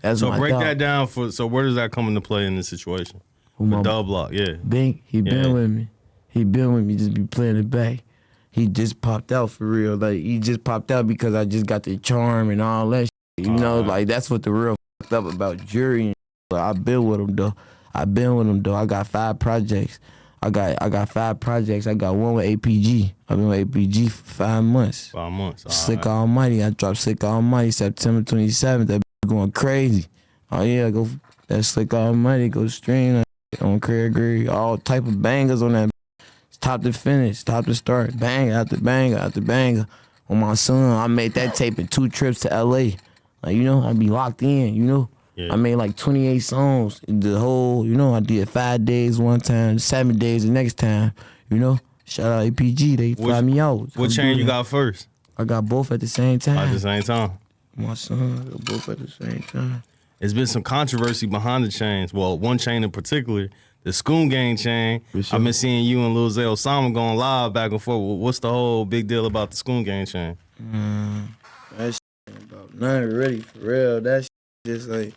That's So my break dog. that down so where does that come into play in this situation? My Dub Block, yeah. Bink, he been with me. He been with me, just be playing it back. He just popped out for real. Like, he just popped out because I just got the charm and all that shit. You know, like, that's what the real fucked up about jury. But I been with him, though. I got 5 projects. I got 5 projects. I got one with APG. I've been with APG for 5 months. 5 months. Slick Almighty. I dropped Slick Almighty September 27th. That going crazy. Oh, yeah, that Slick Almighty go stream on Craig Gray. All type of bangers on that. Top to finish, top to start, banger after banger after banger. On my son, I made that tape in 2 trips to LA. Like, you know, I be locked in, you know. Yeah. I made like 28 songs. The whole, you know, I did 5 days one time, 7 days the next time, you know. Shout out APG, they fly me out. What chain you got first? I got both at the same time. At the same time? My son, I got both at the same time. There's been some controversy behind the chains. Well, one chain in particular, the Scoom Gang chain. Sure. I've been seeing you and Lil Zay Osama going live back and forth. What's the whole big deal about the Scoom Gang chain? That shit ain't about nothing really, for real. That shit just like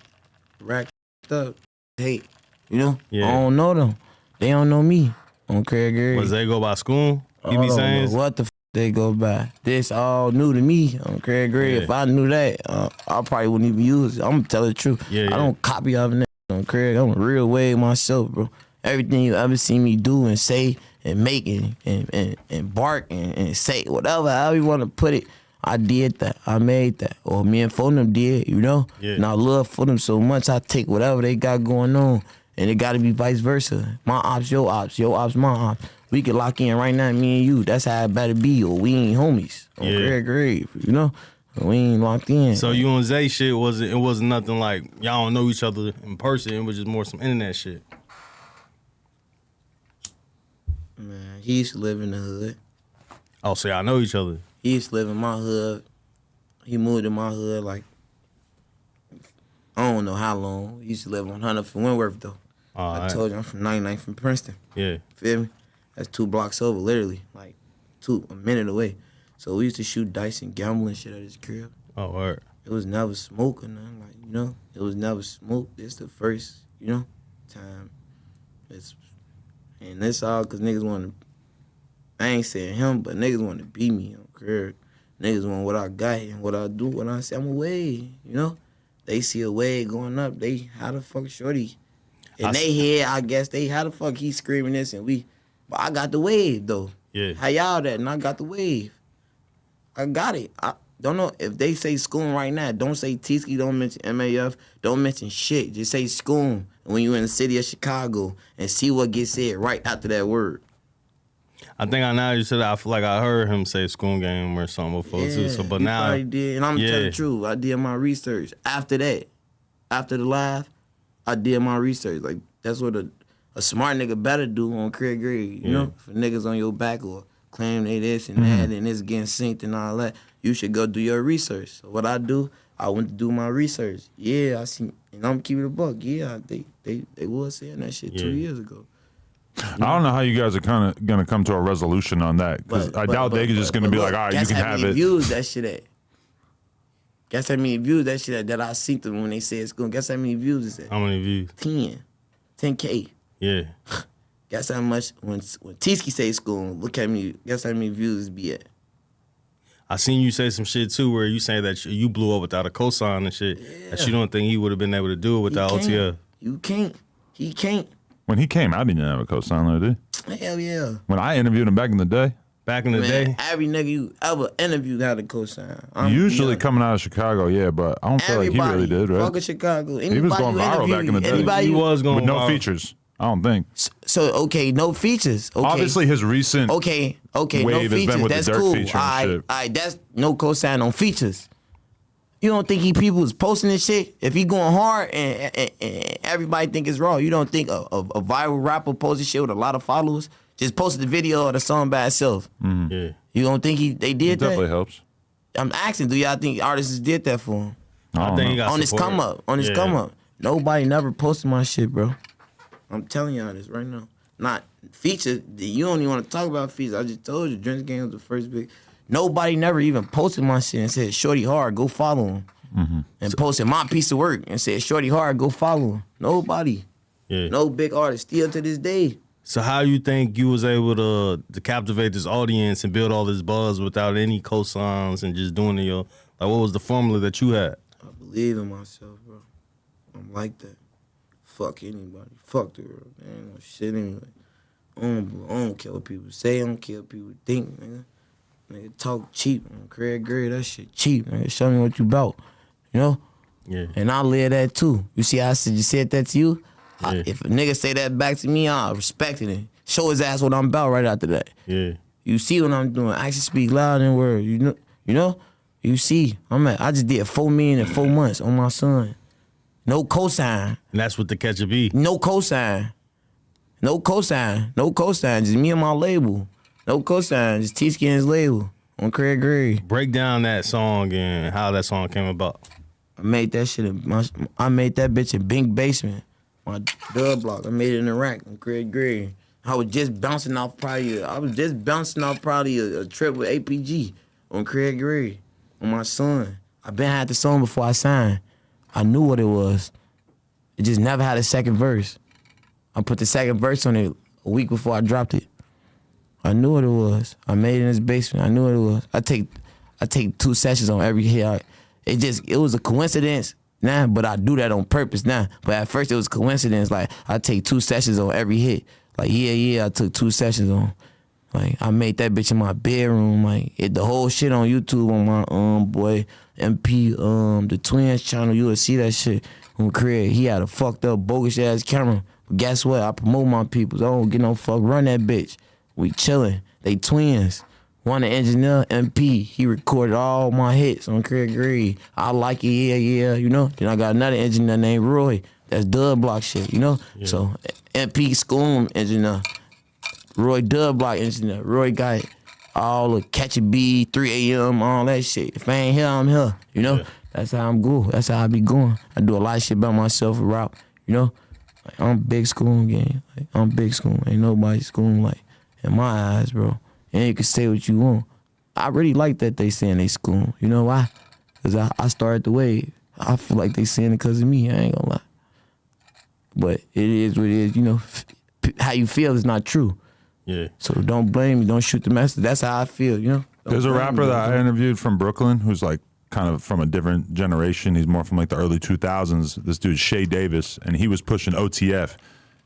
racked up. Hate, you know? Yeah. I don't know them. They don't know me on Craig Gary. Was they go by Scoom? He be saying? What the they go by? This all new to me on Craig Gray. Yeah. If I knew that, I probably wouldn't even use it. I'm gonna tell the truth. I don't copy off of on Craig. I'm a real way myself, bro. Everything you ever see me do and say and make and bark and say whatever, however you want to put it, I did that. I made that. Or me and Fonum did, you know? Yeah. And I love Fonum so much, I take whatever they got going on, and it got to be vice versa. My ops, your ops, my ops. We could lock in right now, me and you. That's how it better be, or we ain't homies. On Craig Grave, you know? We ain't locked in. So you and Zay shit, it wasn't nothing like y'all don't know each other in person. It was just more some internet shit. Man, he used to live in the hood. Oh, so y'all know each other? He used to live in my hood. He moved to my hood like, I don't know how long. He used to live on 100 from Wentworth, though. I told you I'm from 99 from Princeton. Yeah. Feel me? That's 2 blocks over, literally. Like, a minute away. So we used to shoot dice and gamble and shit at his crib. Oh, word. It was never smoke or nothing, like, you know? It was never smoke. This the first, you know, time. And this all because niggas want to, I ain't saying him, but niggas want to beat me on crib. Niggas want what I got and what I do when I say I'm away, you know? They see a wave going up, how the fuck shorty? In they head, I guess how the fuck he screaming this and but I got the wave, though. Yeah. How y'all that? And I got the wave. I got it. I don't know if they say Scoom right now. Don't say Teeski. Don't mention MAF. Don't mention shit. Just say Scoom when you in the city of Chicago and see what gets said right after that word. I think now you said that, I feel like I heard him say Scoom Game or something before too. So, but now I did, and I'm telling the truth. I did my research after that. After the live, I did my research. Like that's what a smart nigga better do on Craig Gray. You know, for niggas on your back or claim they this and that and it's getting synced and all that. You should go do your research. So what I do, I went to do my research. Yeah, I see, and I'm keeping it a buck. Yeah, they was saying that shit 2 years ago. I don't know how you guys are kind of gonna come to a resolution on that because I doubt they're just gonna be like, all right, you can have it. Views that shit at. Guess how many views that shit at that I seen them when they said it's going. Guess how many views is that? How many views? 10K. Yeah. Guess how much when Teeski say school, look at me, guess how many views it be at? I seen you say some shit too where you saying that you blew up without a cosign and shit. Yeah. That you don't think he would have been able to do it without OTF. You can't. He can't. When he came out, he didn't have a cosign though, did he? Hell yeah. When I interviewed him back in the day. Back in the day? Every nigga you ever interviewed had a cosign. Usually coming out of Chicago, yeah, but I don't feel like he really did, right? Fuck with Chicago. Anybody he was going viral back in the day. He was going with no features. I don't think. So okay, no features. Okay. Obviously, his recent okay, wave no has features. been with That's the Dirk cool. feature and shit. That's no cosign on features. You don't think people is posting this shit? If he going hard and everybody think it's raw, you don't think a viral rapper posting shit with a lot of followers just posted the video of the song by itself? Mm-hmm. Yeah. You don't think they did that? Definitely helps. I'm asking, do y'all think artists did that for him? I think he got on his come up. On his come up. Nobody never posted my shit, bro. I'm telling y'all this right now. Not features. You don't even want to talk about features. I just told you, Drench Gang was the first big. Nobody never even posted my shit and said, "Shorty hard, go follow him." and posted my piece of work and said, Shorty Hard, go follow him. Nobody. Yeah. No big artist still to this day. So how you think you was able to captivate this audience and build all this buzz without any cosigns and just doing it like what was the formula that you had? I believe in myself, bro. I'm like that. Fuck anybody. Fuck the world. There ain't no shit anyway. I don't care what people say. I don't care what people think, nigga. Nigga talk cheap. I'm Craig Gray, that shit cheap. Nigga, show me what you about. You know? Yeah. And I live that too. You see how I said that to you? Yeah. If a nigga say that back to me, I respect it. Show his ass what I'm about right after that. Yeah. You see what I'm doing. Actions speak louder than words. You know? You see. I just did $4 million in 4 months on my son. No cosign. And that's what the catch be. No cosign. No cosign. No cosign. Just me and my label. No cosign. Just Teeski and his label on Craig Gray. Break down that song and how that song came about. I made that shit I made that bitch in Bink Basement. My dub block. I made it in Iraq on Craig Gray. I was just bouncing off probably a trip with APG on Craig Gray on my son. I been had the song before I signed. I knew what it was. It just never had a second verse. I put the second verse on it a week before I dropped it. I knew what it was. I made it in his basement. I knew what it was. I take 2 sessions on every hit. It was a coincidence now, but I do that on purpose now. But at first it was coincidence. Like I take 2 sessions on every hit. Like I took 2 sessions on. Like I made that bitch in my bedroom. Like the whole shit on YouTube on my boy MP the Twins channel. You will see that shit on Craig. He had a fucked up bogus ass camera. But guess what? I promote my peoples. I don't get no fuck. Run that bitch. We chillin'. They twins. One the engineer, MP. He recorded all my hits on Craig Gray. I like it, yeah, you know. Then I got another engineer named Roy. That's dub block shit, you know. Yeah. So MP Scoom engineer. Roy dub block engineer. Roy got all the catch a bee, 3 a.m., all that shit. If I ain't here, I'm here, you know. Yeah. That's how I'm good. That's how I be going. I do a lot of shit by myself around, you know. Like, I'm big Scoom gang. Like, I'm big Scoom. Ain't nobody Scoom like in my eyes, bro. And you can say what you want. I really like that they saying they Scoom. You know why? Because I started the wave. I feel like they saying it because of me. I ain't gonna lie. But it is what it is. You know, how you feel is not true. Yeah. So don't blame me. Don't shoot the messenger. That's how I feel, you know? There's a rapper that I interviewed from Brooklyn who's like kind of from a different generation. He's more from like the early 2000s. This dude, Shay Davis, and he was pushing OTF.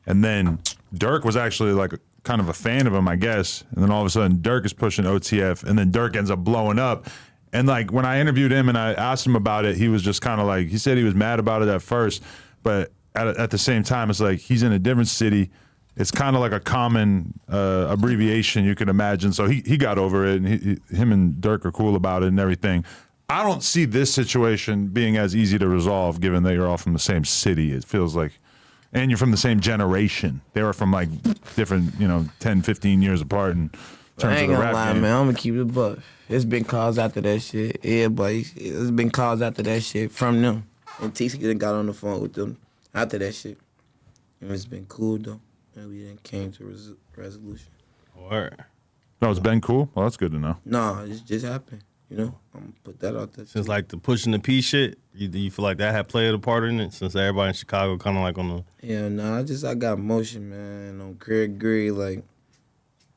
And then Dirk was actually like kind of a fan of him, I guess. And then all of a sudden Dirk is pushing OTF, and then Dirk ends up blowing up. And like when I interviewed him and I asked him about it, he was just kind of like, he said he was mad about it at first, but at the same time, it's like he's in a different city. It's kind of like a common abbreviation you can imagine. So he got over it, and him and Dirk are cool about it and everything. I don't see this situation being as easy to resolve, given that you're all from the same city. It feels like, and you're from the same generation. They were from like different, 10, 15 years apart in terms of the rap lie, game. Man. I'm gonna keep it a buck. It's been calls after that shit. Everybody, it's been calls after that shit from them. And Teeski got on the phone with them after that shit. And it's been cool though. And we then came to resolution. Word. No, it's been cool? Well, that's good to know. No, it just happened. You know, I'm gonna put that out there. Since like the pushing the P shit, you feel like that had played a part in it? Since everybody in Chicago kind of like on the... Yeah, nah, I got motion, man, on Craig Gray, like,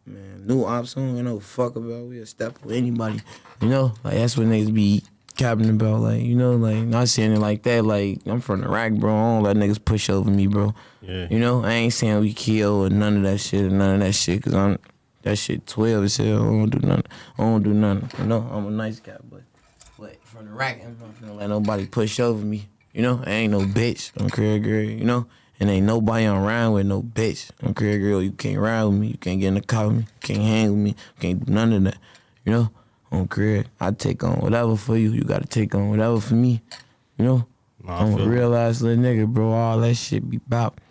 man, new ops on, fuck about, we'll step with anybody, you know? Like, that's what niggas be capping about, like, like, not saying it like that, like, I'm from Iraq, bro, I don't let niggas push over me, bro. Yeah. You know, I ain't saying we kill or none of that shit, because that shit 12 as hell, I don't do nothing, you know? I'm a nice guy, but from Iraq, I'm not gonna let nobody push over me, you know? I ain't no bitch on Craig Gray, you know? And ain't nobody around with no bitch on Craig Gray. You can't ride with me, you can't get in the car with me, you can't hang with me, you can't do none of that, you know? On Craig, I take on whatever for you, you gotta take on whatever for me, you know? I'm a real ass little nigga, bro, all that shit be bop.